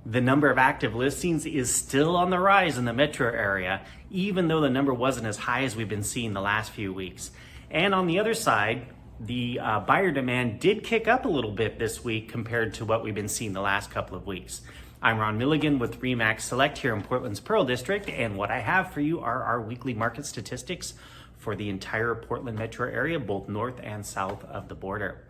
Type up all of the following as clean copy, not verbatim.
The number of active listings is still on the rise in the metro area, even though the number wasn't as high as we've been seeing the last few weeks. And on the other side, the buyer demand did kick up a little bit this week compared to what we've been seeing the last couple of weeks. I'm Ron Milligan with RE/MAX Select here in Portland's Pearl District, and what I have for you are our weekly market statistics for the entire Portland metro area, both north and south of the border.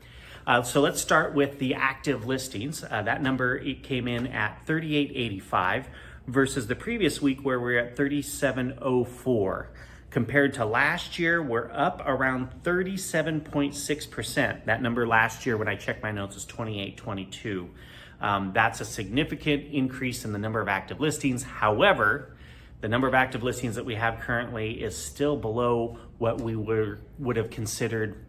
So let's start with the active listings. That number, it came in at 3885 versus the previous week where we're at 3704. Compared to last year, we're up around 37.6%. That number last year when I checked my notes was 2822. That's a significant increase in the number of active listings. However, the number of active listings that we have currently is still below what we would have considered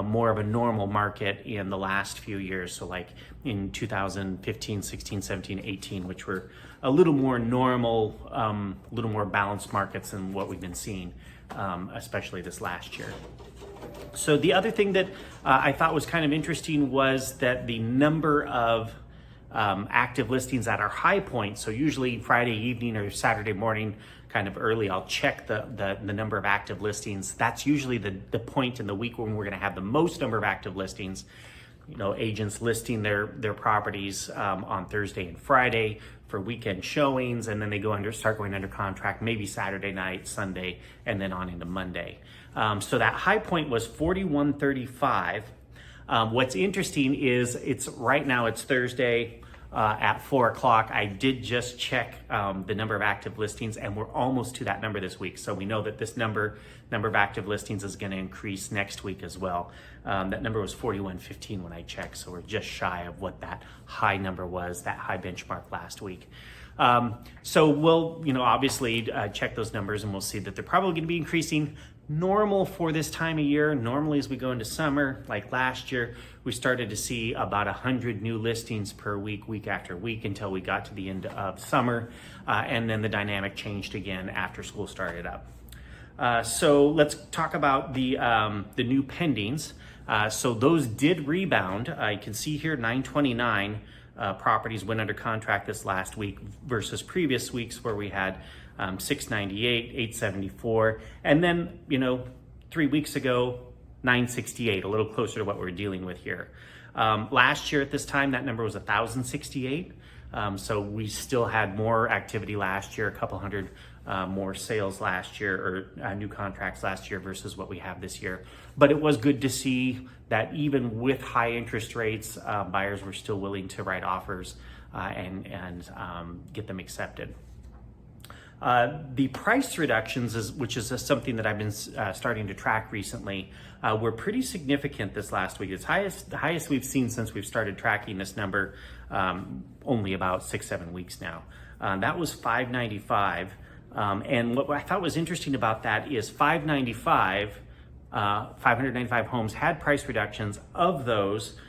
more of a normal market in the last few years. So like in 2015, 16, 17, 18, which were a little more normal, a little more balanced markets than what we've been seeing, especially this last year. So the other thing that I thought was kind of interesting was that the number of active listings at our high point. So usually Friday evening or Saturday morning, kind of early, I'll check the number of active listings. That's usually the point in the week when we're going to have the most number of active listings. You know, agents listing their properties on Thursday and Friday for weekend showings, and then they start going under contract maybe Saturday night, Sunday, and then on into Monday. So that high point was 4135. What's interesting is right now it's Thursday at 4 o'clock. I did just check the number of active listings, and we're almost to that number this week. So we know that this number of active listings is going to increase next week as well. That number was 4115 when I checked, so we're just shy of what that high number was, that high benchmark last week. So we'll, obviously check those numbers, and we'll see that they're probably going to be increasing. Normal for this time of year, normally as we go into summer, like last year, we started to see about 100 new listings per week, week after week, until we got to the end of summer, and then the dynamic changed again after school started up. So let's talk about the new pendings. So those did rebound. You can see here 929 properties went under contract this last week versus previous weeks where we had 698, 874, and then 3 weeks ago 968, a little closer to what we're dealing with here. Last year at this time that number was 1,068, so we still had more activity last year, a couple hundred more sales last year, or new contracts last year versus what we have this year. But it was good to see that even with high interest rates, buyers were still willing to write offers and get them accepted. The price reductions, which is something that I've been starting to track recently, were pretty significant this last week. It's the highest we've seen since we've started tracking this number, only about 6-7 weeks now. That was 595. And what I thought was interesting about that is 595 homes had price reductions. Of those,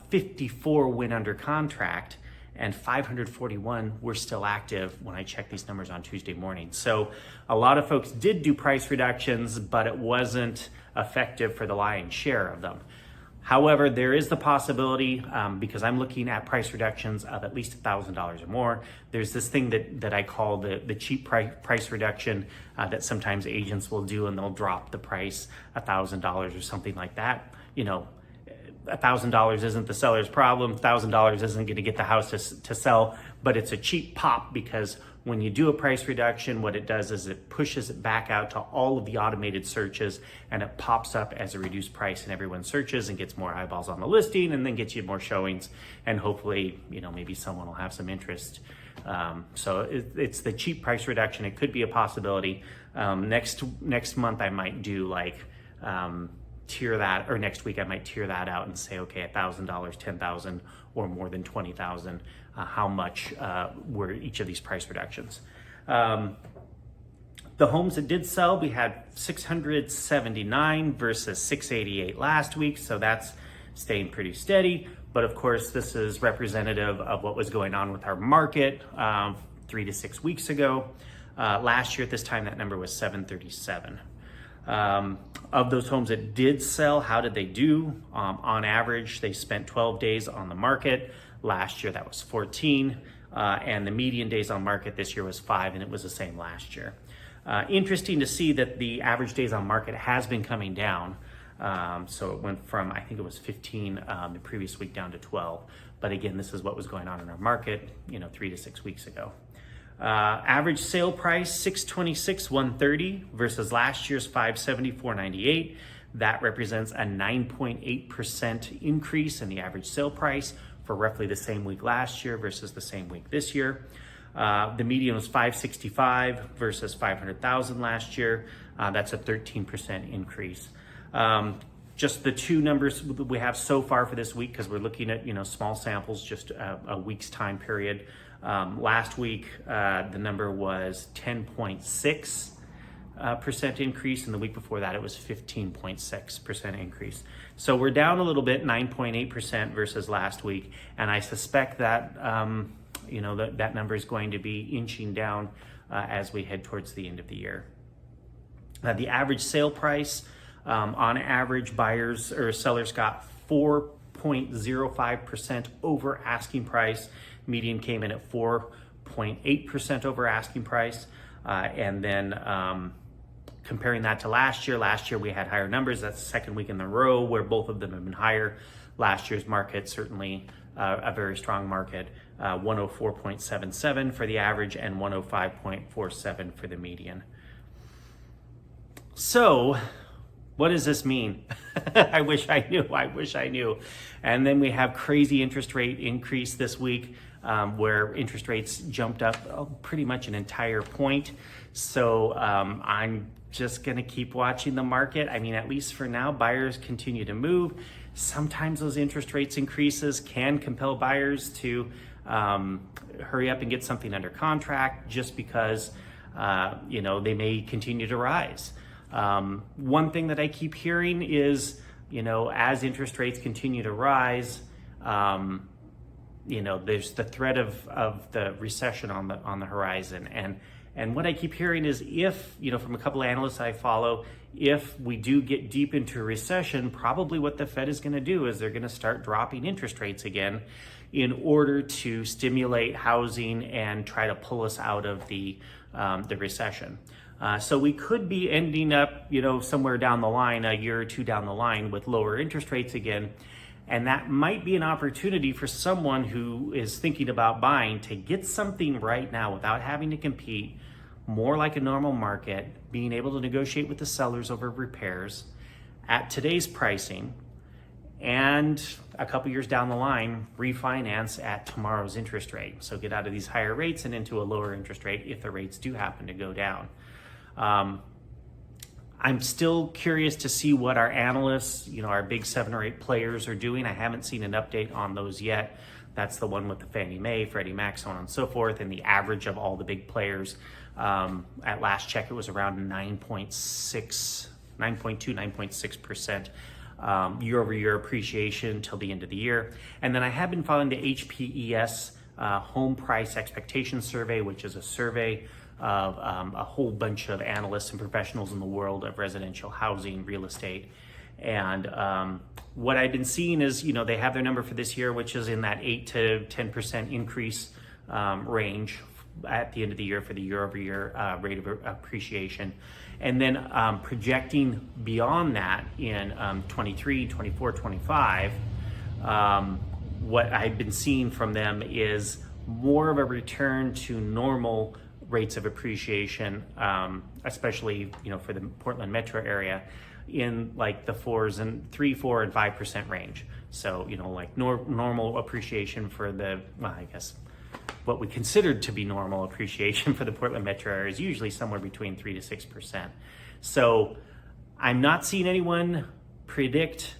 54 went under contract, and 541 were still active when I checked these numbers on Tuesday morning. So a lot of folks did do price reductions, but it wasn't effective for the lion's share of them. However, there is the possibility, because I'm looking at price reductions of at least $1,000 or more. There's this thing that I call the cheap price reduction that sometimes agents will do, and they'll drop the price $1,000 or something like that. $1,000 isn't the seller's problem. $1,000 isn't going to get the house to sell, but it's a cheap pop, because when you do a price reduction, what it does is it pushes it back out to all of the automated searches, and it pops up as a reduced price, and everyone searches and gets more eyeballs on the listing, and then gets you more showings, and hopefully, maybe someone will have some interest. So it's the cheap price reduction. It could be a possibility. Next month I might do tier that, or next week I might tier that out and say, okay, $1,000, $10,000, or more than $20,000. How much were each of these price reductions? The homes that did sell, we had 679 versus 688 last week, so that's staying pretty steady. But of course, this is representative of what was going on with our market 3 to 6 weeks ago. Last year at this time, that number was 737. Of those homes that did sell, how did they do? On average, they spent 12 days on the market. Last year, that was 14. and the median days on market this year was 5, and it was the same last year. Interesting to see that the average days on market has been coming down. So it went from, I think it was 15 the previous week down to 12. But again, this is what was going on in our market, 3 to 6 weeks ago. Average sale price, $626,130 versus last year's $574,98. That represents a 9.8% increase in the average sale price for roughly the same week last year versus the same week this year. The median was $565,000 versus $500,000 last year. That's a 13% increase. Just the two numbers we have so far for this week, because we're looking at small samples, just a week's time period. Last week, the number was 10.6% increase, and the week before that it was 15.6% increase. So we're down a little bit, 9.8% versus last week, and I suspect that that number is going to be inching down as we head towards the end of the year. The average sale price, on average, buyers or sellers got 4.05% over asking price. Median came in at 4.8% over asking price. And then comparing that to last year we had higher numbers. That's the second week in a row where both of them have been higher. Last year's market, certainly a very strong market, 104.77 for the average and 105.47 for the median. So, what does this mean? I wish I knew. And then we have crazy interest rate increase this week, where interest rates jumped up pretty much an entire point. So I'm just gonna keep watching the market. I mean, at least for now, buyers continue to move. Sometimes those interest rates increases can compel buyers to hurry up and get something under contract just because they may continue to rise. One thing that I keep hearing is, as interest rates continue to rise, there's the threat of the recession on the horizon. And what I keep hearing is if, from a couple of analysts I follow, if we do get deep into a recession, probably what the Fed is going to do is they're going to start dropping interest rates again in order to stimulate housing and try to pull us out of the recession. So we could be ending up, somewhere down the line, a year or two down the line, with lower interest rates again. And that might be an opportunity for someone who is thinking about buying to get something right now without having to compete, more like a normal market, being able to negotiate with the sellers over repairs at today's pricing, and a couple years down the line, refinance at tomorrow's interest rate. So get out of these higher rates and into a lower interest rate if the rates do happen to go down. I'm still curious to see what our analysts, our big 7 or 8 players are doing. I haven't seen an update on those yet. That's the one with the Fannie Mae, Freddie Mac, so on and so forth, and the average of all the big players. At last check, it was around 9.6% year-over-year appreciation till the end of the year. And then I have been following the HPES Home Price Expectation Survey, which is a survey of a whole bunch of analysts and professionals in the world of residential housing, real estate. And what I've been seeing is, they have their number for this year, which is in that 8 to 10% increase range at the end of the year for the year-over-year rate of appreciation. And then projecting beyond that in 23, 24, 25, what I've been seeing from them is more of a return to normal rates of appreciation, especially for the Portland metro area, in like the 3, 4, and 5% range. So like normal appreciation for what we considered to be normal appreciation for the Portland metro area is usually somewhere between 3 to 6%. So I'm not seeing anyone predict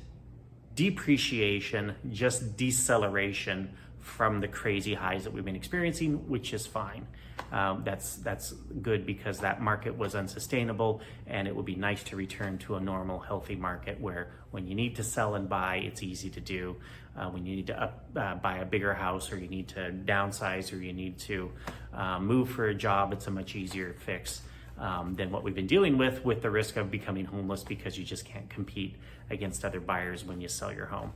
depreciation, just deceleration from the crazy highs that we've been experiencing, which is fine. That's good because that market was unsustainable, and it would be nice to return to a normal, healthy market where when you need to sell and buy, it's easy to do. When you need to buy a bigger house, or you need to downsize, or you need to move for a job, it's a much easier fix than what we've been dealing with the risk of becoming homeless because you just can't compete against other buyers when you sell your home.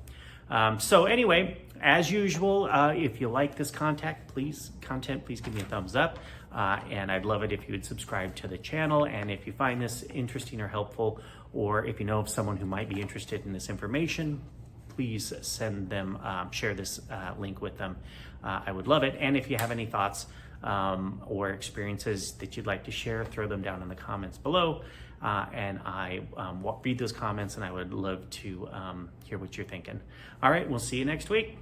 So anyway, as usual, if you like this content, please give me a thumbs up. And I'd love it if you would subscribe to the channel. And if you find this interesting or helpful, or if you know of someone who might be interested in this information, please send them, share this link with them. I would love it. And if you have any thoughts or experiences that you'd like to share, throw them down in the comments below. And I read those comments, and I would love to hear what you're thinking. All right, we'll see you next week.